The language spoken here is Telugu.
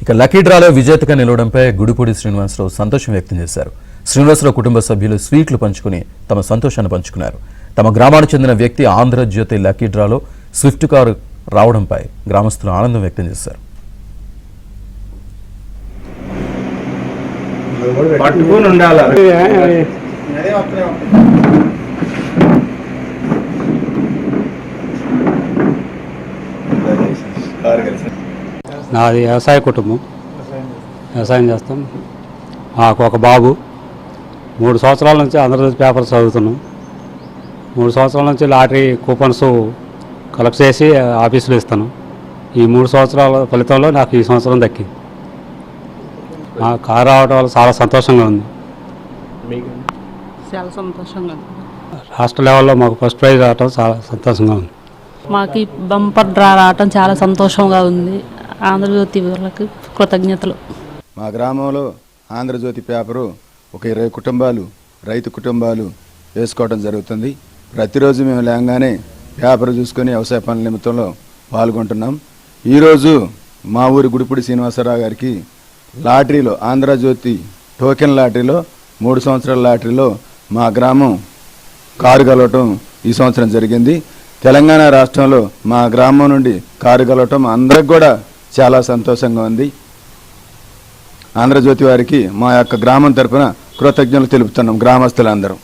ఇక లక్కీ డ్రాలో విజేతగా నిలవడంపై గుడిపూడి శ్రీనివాసరావు సంతోషం వ్యక్తం చేశారు. శ్రీనివాసరావు కుటుంబ సభ్యులు స్వీట్లు పంచుకుని తమ సంతోషాన్ని పంచుకున్నారు. తమ గ్రామానికి చెందిన వ్యక్తి ఆంధ్రజ్యోతి లక్కీ డ్రాలో స్విఫ్ట్ కారు రావడంపై గ్రామస్తులు ఆనందం వ్యక్తం చేశారు. నాది వ్యవసాయ కుటుంబం, వ్యవసాయం చేస్తాం. మాకు ఒక బాబు. 3 సంవత్సరాల నుంచి ఆంధ్రజ్యోతి పేపర్ చదువుతున్నాం. 3 సంవత్సరాల నుంచి లాటరీ కూపన్స్ కలెక్ట్ చేసి ఆఫీసులో ఇస్తాను. ఈ 3 సంవత్సరాల ఫలితంలో నాకు ఈ సంవత్సరం దక్కింది. మా కారు రావడం వల్ల చాలా సంతోషంగా ఉంది. చాలా సంతోషంగా ఉంది. రాష్ట్ర లెవెల్లో మాకు ఫస్ట్ ప్రైజ్ రావడం చాలా సంతోషంగా ఉంది. మాకు ఈ బంపర్ డ్రా రావటం చాలా సంతోషంగా ఉంది. ఆంధ్రజ్యోతి వాళ్ళకి కృతజ్ఞతలు. మా గ్రామంలో ఆంధ్రజ్యోతి పేపరు ఒక 20 కుటుంబాలు, రైతు కుటుంబాలు వేసుకోవడం జరుగుతుంది. ప్రతిరోజు మేము లేగానే పేపర్ చూసుకొని వ్యవసాయ పనుల నిమిత్తంలో పాల్గొంటున్నాం. ఈరోజు మా ఊరి గుడిపూడి శ్రీనివాసరావు గారికి లాటరీలో, ఆంధ్రజ్యోతి టోకెన్ లాటరీలో 3 సంవత్సరాల లాటరీలో మా గ్రామం కారు గెలవటం ఈ సంవత్సరం జరిగింది. తెలంగాణ రాష్ట్రంలో మా గ్రామం నుండి కారు గెలవటం అందరికి కూడా చాలా సంతోషంగా ఉంది. ఆంధ్రజ్యోతి వారికి మా యొక్క గ్రామం తరపున కృతజ్ఞతలు తెలుపుతున్నాం గ్రామస్తులందరం.